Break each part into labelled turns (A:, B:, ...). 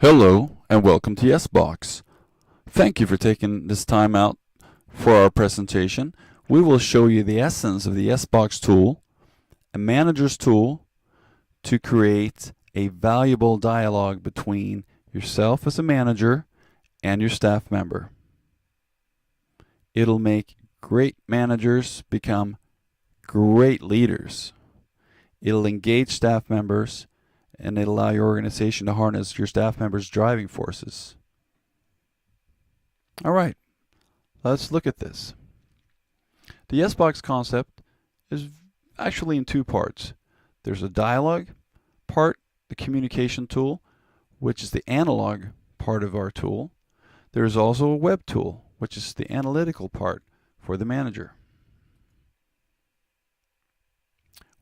A: Hello and welcome to YESbox. Thank you for taking this time out for our presentation. We will show you the essence of the YESbox tool, a manager's tool to create a valuable dialogue between yourself as a manager and your staff member. It'll make great managers become great leaders. It'll engage staff members and it'll allow your organization to harness your staff members' driving forces. All right, let's look at this. The YESbox concept is actually in two parts. There's a dialogue part, the communication tool, which is the analog part of our tool. There's also a web tool, which is the analytical part for the manager.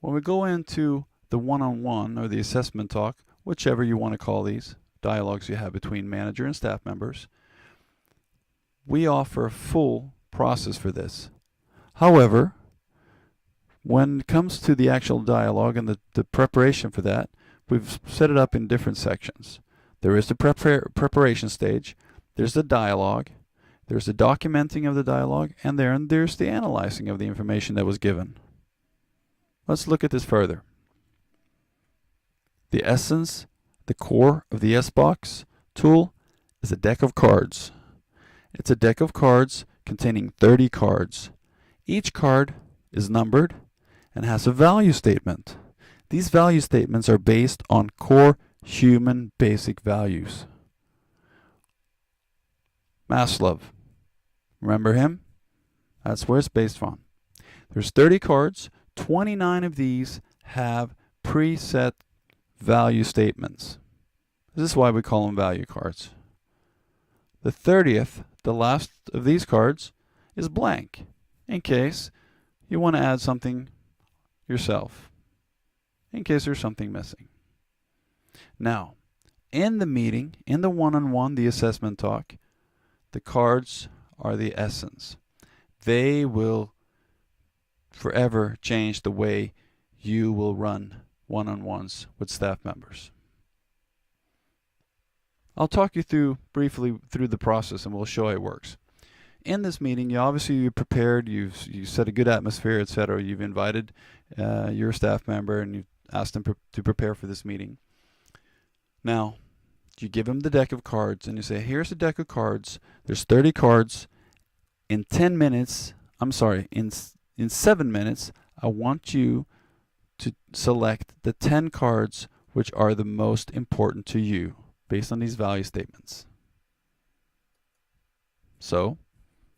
A: When we go into the one-on-one or the assessment talk, whichever you want to call these dialogues you have between manager and staff members, we offer a full process for this. However, when it comes to the actual dialogue and the preparation for that, we've set it up in different sections. There is the preparation stage, there's the dialogue, there's the documenting of the dialogue, and there's the analyzing of the information that was given. Let's look at this further. The essence, the core of the YESbox tool is a deck of cards. It's a deck of cards containing 30 cards. Each card is numbered and has a value statement. These value statements are based on core human basic values. Maslow, remember him? That's where it's based on. There's 30 cards. 29 of these have preset value statements. This is why we call them value cards. The 30th, the last of these cards, is blank in case you want to add something yourself, in case there's something missing. Now, in the meeting, in the one-on-one, the assessment talk, the cards are the essence. They will forever change the way you will run one-on-ones with staff members. I'll talk you briefly through the process and we'll show how it works. In this meeting, you're prepared, you set a good atmosphere, etc. You've invited your staff member and you've asked them to prepare for this meeting. Now, you give them the deck of cards and you say, here's a deck of cards. There's 30 cards. In 7 minutes, I want you to select the 10 cards which are the most important to you based on these value statements. So,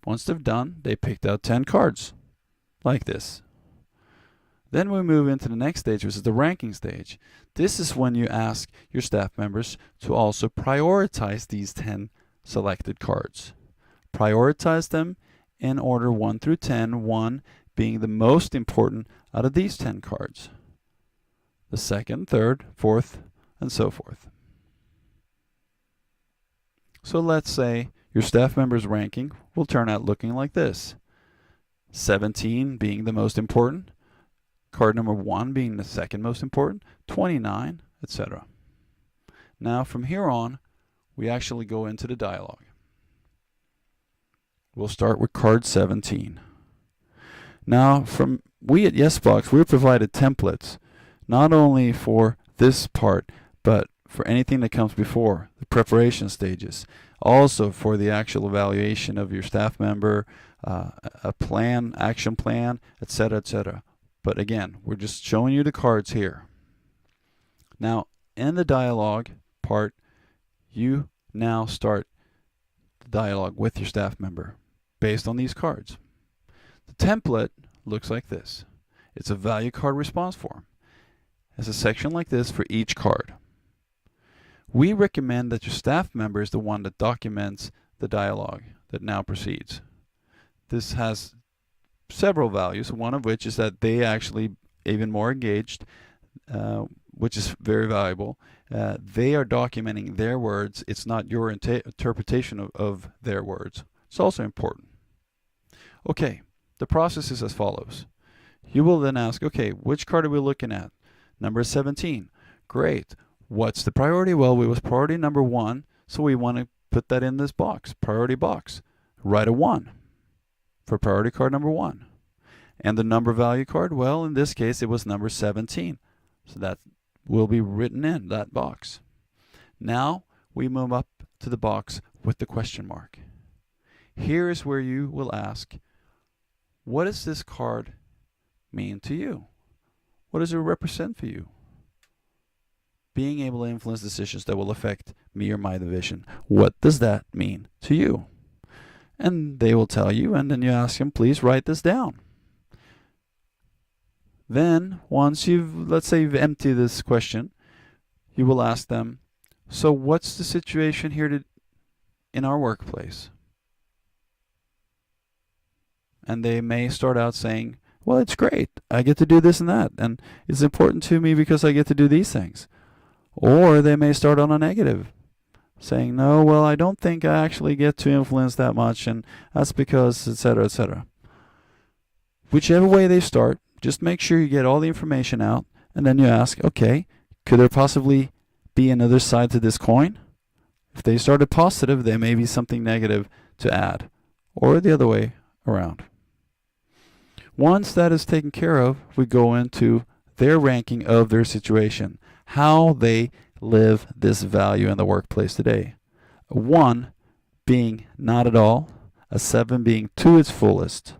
A: once they've done, they picked out 10 cards like this. Then we move into the next stage, which is the ranking stage. This is when you ask your staff members to also prioritize these 10 selected cards. Prioritize them in order 1 through 10, 1 being the most important out of these 10 cards. The second, third, fourth, and so forth. So let's say your staff member's ranking will turn out looking like this. 17 being the most important, card number 1 being the second most important, 29, etc. Now from here on, we actually go into the dialogue. We'll start with card 17. Now, we at YESbox, we provided templates, not only for this part, but for anything that comes before, the preparation stages. Also for the actual evaluation of your staff member, a plan, action plan, etc., etc. But again, we're just showing you the cards here. Now, in the dialogue part, you now start the dialogue with your staff member based on these cards. The template looks like this. It's a value card response form. There's a section like this for each card. We recommend that your staff member is the one that documents the dialogue that now proceeds. This has several values, one of which is that they actually even more engaged, which is very valuable. They are documenting their words. It's not your interpretation of their words. It's also important. Okay. The process is as follows. You will then ask, okay, which card are we looking at? Number 17. Great. What's the priority? Well, it was priority number 1, so we want to put that in this box, priority box. Write a 1 for priority card number 1. And the number value card, well, in this case, it was number 17. So that will be written in that box. Now we move up to the box with the question mark. Here is where you will ask, what does this card mean to you? What does it represent for you? Being able to influence decisions that will affect me or my division. What does that mean to you? And they will tell you, and then you ask them, please write this down. Then, once let's say you've emptied this question, you will ask them, so what's the situation here in our workplace? And they may start out saying, well, it's great. I get to do this and that. And it's important to me because I get to do these things. Or they may start on a negative, saying, no, well, I don't think I actually get to influence that much, and that's because, etc., etc. Whichever way they start, just make sure you get all the information out, and then you ask, okay, could there possibly be another side to this coin? If they started positive, there may be something negative to add, or the other way around. Once that is taken care of, we go into their ranking of their situation, how they live this value in the workplace today. A 1 being not at all, a 7 being to its fullest,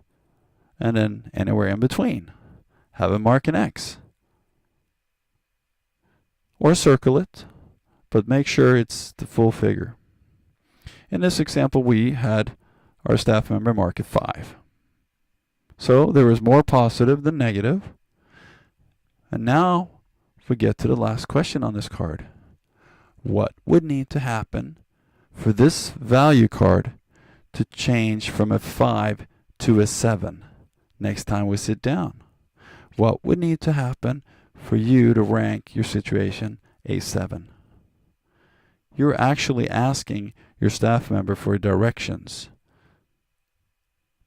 A: and then anywhere in between. Have a mark an X. Or circle it, but make sure it's the full figure. In this example, we had our staff member mark at 5. So there was more positive than negative. And now we get to the last question on this card. What would need to happen for this value card to change from a 5 to a 7 next time we sit down? What would need to happen for you to rank your situation a 7? You're actually asking your staff member for directions.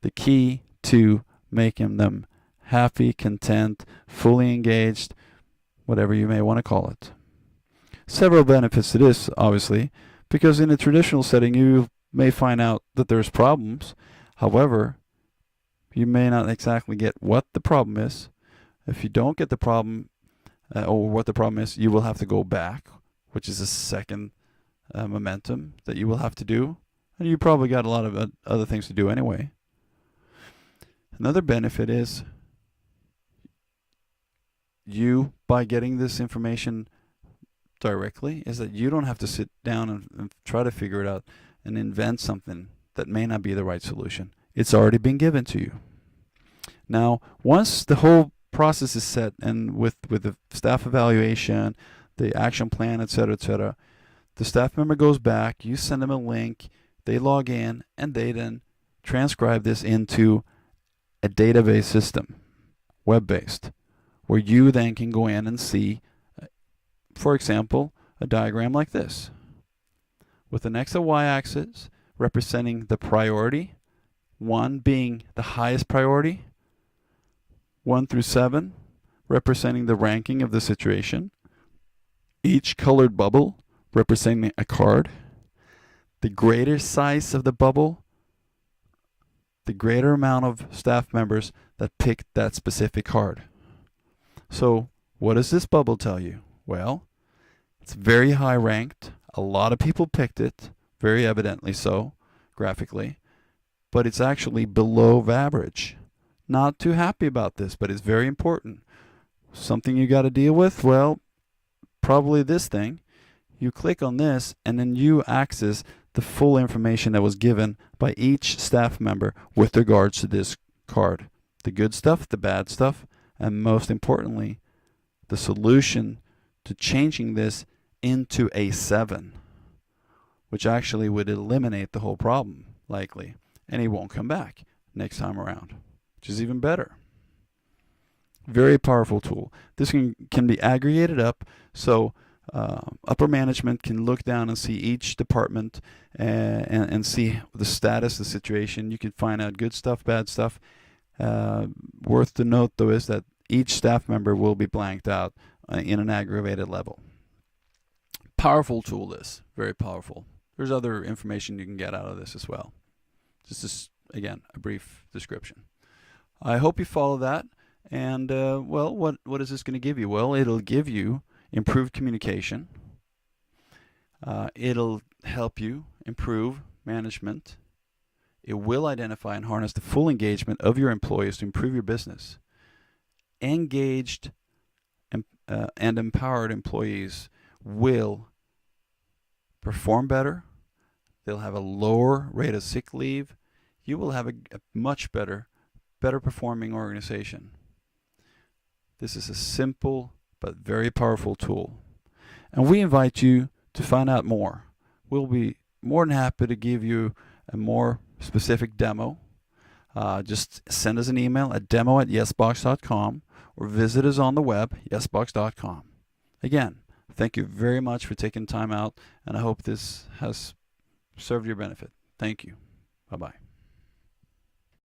A: The key to making them happy, content, fully engaged, whatever you may want to call it. Several benefits to this, obviously, because in a traditional setting you may find out that there's problems. However, you may not exactly get what the problem is. If you don't get the problem or what the problem is, you will have to go back, which is a second momentum that you will have to do. And you probably got a lot of other things to do anyway. Another benefit is you, by getting this information directly, is that you don't have to sit down and try to figure it out and invent something that may not be the right solution. It's already been given to you. Now, once the whole process is set, and with the staff evaluation, the action plan, etc., the staff member goes back, you send them a link, they log in, and they then transcribe this into a database system, web-based, where you then can go in and see, for example, a diagram like this, with an X and Y axis representing the priority, 1 being the highest priority, 1 through 7 representing the ranking of the situation, each colored bubble representing a card, the greater size of the bubble, the greater amount of staff members that picked that specific card. So what does this bubble tell you? Well, it's very high ranked. A lot of people picked it, very evidently so, graphically, but it's actually below average. Not too happy about this, but it's very important. Something you got to deal with? Well, probably this thing. You click on this, and then you access the full information that was given by each staff member with regards to this card. The good stuff, the bad stuff, and most importantly, the solution to changing this into a 7, which actually would eliminate the whole problem, likely, and he won't come back next time around, which is even better. Very powerful tool. This can be aggregated up, so upper management can look down and see each department and see the status, the situation. You can find out good stuff, bad stuff. Worth to note, though, is that each staff member will be blanked out in an aggravated level. Powerful tool, this. Very powerful. There's other information you can get out of this as well. Just again, a brief description. I hope you follow that. And, well, what is this going to give you? Well, it'll give you improved communication. It'll help you improve management. It will identify and harness the full engagement of your employees to improve your business. Engaged and empowered employees will perform better. They'll have a lower rate of sick leave. You will have a much better performing organization. This is a simple but very powerful tool. And we invite you to find out more. We'll be more than happy to give you a more specific demo. Just send us an email at demo@YESbox.com or visit us on the web, YESbox.com. Again, thank you very much for taking time out, and I hope this has served your benefit. Thank you. Bye-bye.